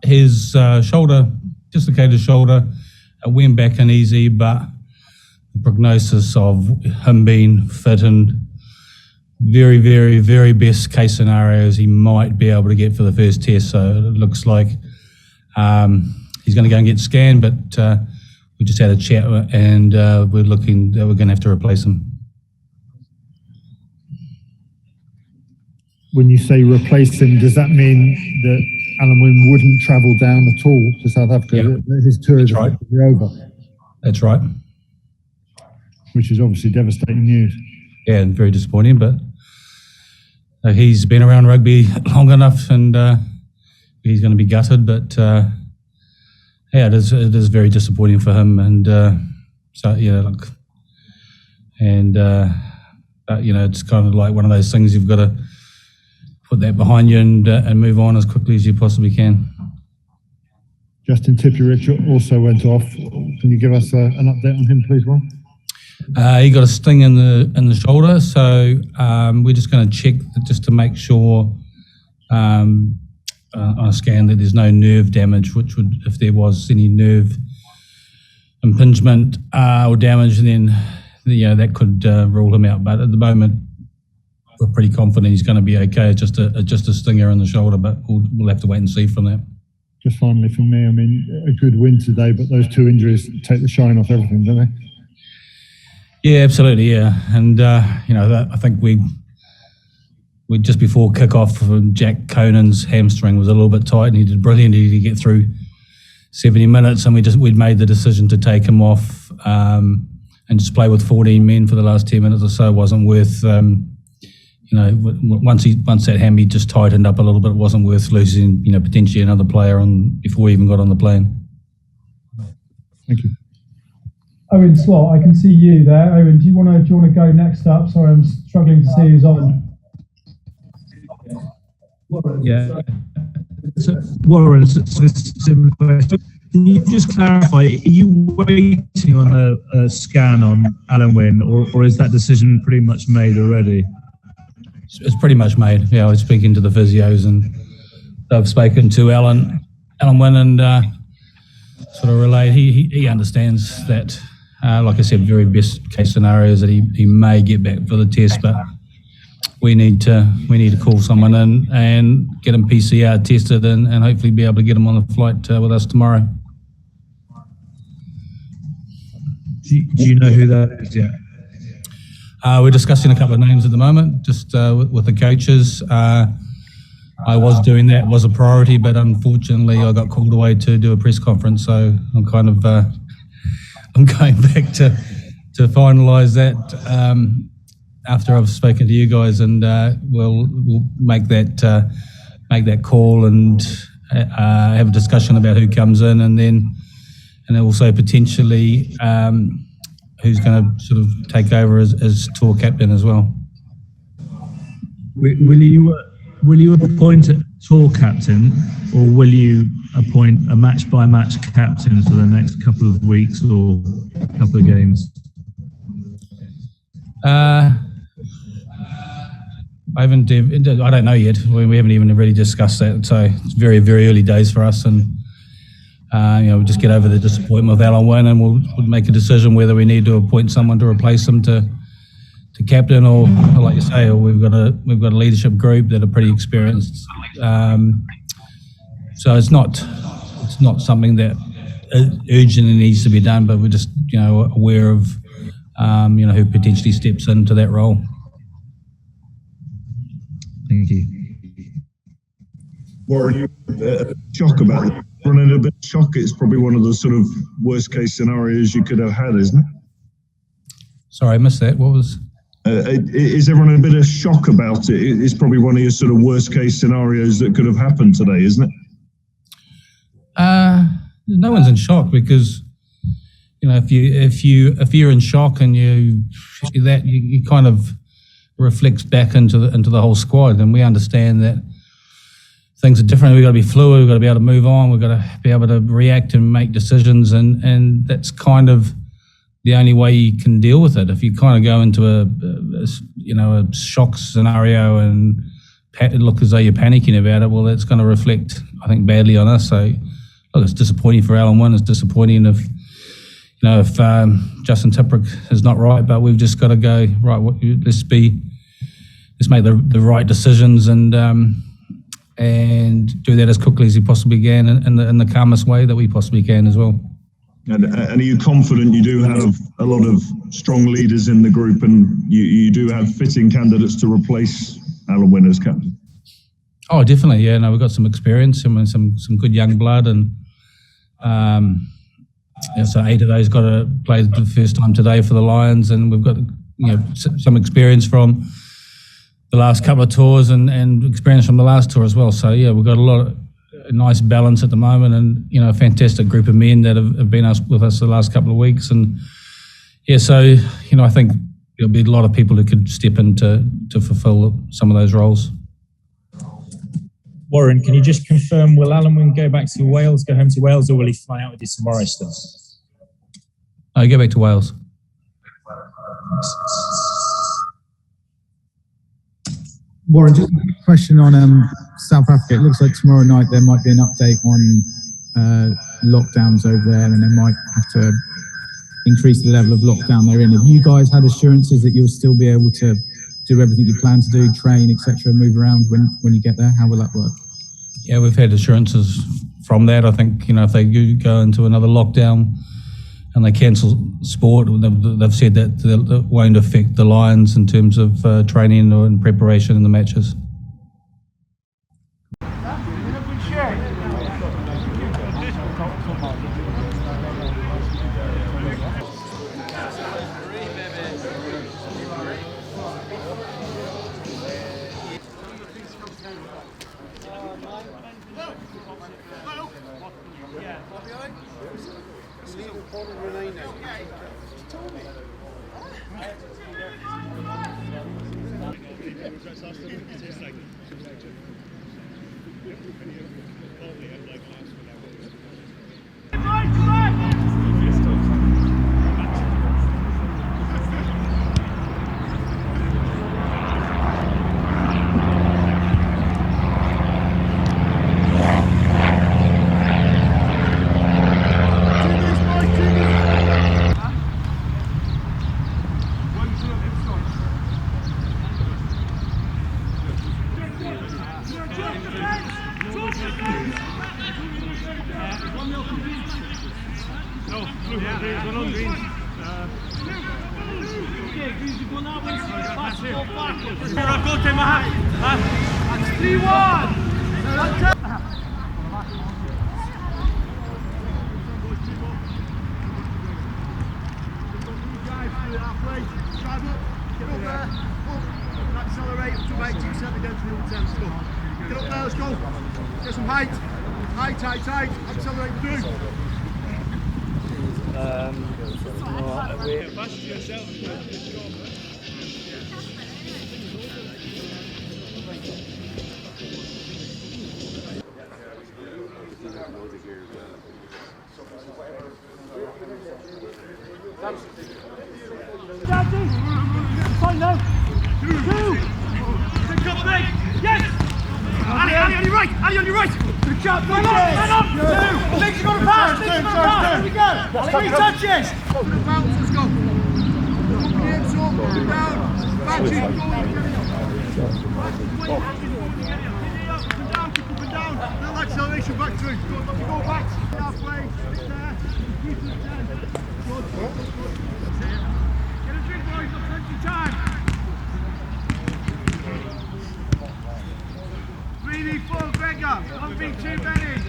his shoulder, dislocated shoulder, went back in easy, but the prognosis of him being fit and very, very, very best case scenarios, he might be able to get for the first test. So it looks like he's going to go and get scanned, but we just had a chat and we're looking that we're going to have to replace him. When you say replace him, does that mean that Alun Wyn wouldn't travel down at all to South Africa? Yep. His tour is over. That's right. Which is obviously devastating news. Yeah, and very disappointing, but he's been around rugby long enough and he's going to be gutted, but yeah, it is very disappointing for him, and so yeah, look, and you know, it's kind of like one of those things you've got to put that behind you and move on as quickly as you possibly can. Justin Tipurich also went off. Can you give us an update on him, please, Ron? He got a sting in the shoulder, so we're just going to check just to make sure on a scan that there's no nerve damage, which would, if there was any nerve impingement or damage, then that could rule him out. But at the moment, we're pretty confident he's going to be okay. It's just a stinger in the shoulder, but we'll have to wait and see from that. Just finally from me, I mean, a good win today, but those two injuries take the shine off everything, don't they? Yeah, absolutely, yeah. And, I think we just before kick-off, Jack Conan's hamstring was a little bit tight and he did brilliantly to get through 70 minutes, and we'd made the decision to take him off and just play with 14 men for the last 10 minutes or so. It wasn't worth, once that hammy just tightened up a little bit, it wasn't worth losing, potentially another player on before we even got on the plane. Thank you. Owen Slot, I can see you there. Owen, do you want to go next up? Sorry, I'm struggling to see who's on. Yeah. So, Warren, similar question. Can you just clarify, are you waiting on a scan on Alun Wyn, or is that decision pretty much made already? It's pretty much made. Yeah, I was speaking to the physios and I've spoken to Alun Wyn and sort of relayed. He understands that, like I said, very best case scenarios that he may get back for the test, but we need to call someone in and get him PCR tested and hopefully be able to get him on the flight with us tomorrow. Do you know who that is yet? We're discussing a couple of names at the moment, just with the coaches. I was doing that, was a priority, but unfortunately I got called away to do a press conference, so I'm kind of I'm going back to finalise that after I've spoken to you guys, and we'll make that call and have a discussion about who comes in, and also potentially who's going to sort of take over as tour captain as well. Will you appoint a tour captain, or will you appoint a match-by-match captain for the next couple of weeks or couple of games? I don't know yet. We haven't even really discussed that, so it's very, very early days for us, and we'll just get over the disappointment with Alun Wyn, and we'll make a decision whether we need to appoint someone to replace him to captain, or like you say, or we've got a leadership group that are pretty experienced. So it's not something that urgently needs to be done, but we're just aware of who potentially steps into that role. Thank you. Warren, shock about it. Running a bit of shock. It's probably one of the sort of worst case scenarios you could have had, isn't it? Sorry, I missed that. What was? Is everyone a bit of shock about it? It's probably one of your sort of worst case scenarios that could have happened today, isn't it? No one's in shock, because if you're in shock and you kind of reflects back into the whole squad, and we understand that things are different. We've got to be fluid. We've got to be able to move on. We've got to be able to react and make decisions, and that's kind of the only way you can deal with it. If you kind of go into a shock scenario and look as though you're panicking about it, well, that's going to reflect, I think, badly on us. So, look, it's disappointing for Alun Wyn. It's disappointing if Justin Tipperick is not right, but we've just got to go right. Let's make the right decisions and do that as quickly as we possibly can in the calmest way that we possibly can as well. And are you confident you do have a lot of strong leaders in the group, and you do have fitting candidates to replace Alun Wyn as captain? Oh, definitely. Yeah, no, we've got some experience and some good young blood, and so 8 of those got to play the first time today for the Lions, and we've got some experience from the last couple of tours and experience from the last tour as well. So yeah, we've got a nice balance at the moment, and a fantastic group of men that have been with us the last couple of weeks. And yeah, so I think there'll be a lot of people who could step in to fulfil some of those roles. Warren, can you just confirm, will Alun Wyn go home to Wales, or will he fly out with you tomorrow still? No, go back to Wales. Warren, just a question on South Africa. It looks like tomorrow night there might be an update on lockdowns over there, and they might have to increase the level of lockdown they're in. Have you guys had assurances that you'll still be able to do everything you plan to do, train, etc., move around when you get there? How will that work? Yeah, we've had assurances from that. I think, if they do go into another lockdown and they cancel sport, they've said that won't affect the Lions in terms of training or in preparation in the matches. Accelerate up to 18 against the other 10 stuff. Get up there, let's go. Get some height. Height. Accelerate through. Fine now. Two. Pick up big. Yes. Ali on your right. Good job. Stand up. Two. Legs are going to pass. Here we go. Ali, touches. Bounce. Let's go. Hips up. Down. Back in. Up and down. Little acceleration back through. Go back. Halfway. Stick there. Keep it 10. Good. Get a drink, boys. Got plenty of time. 3v4 Gregor, 1v2 Benny.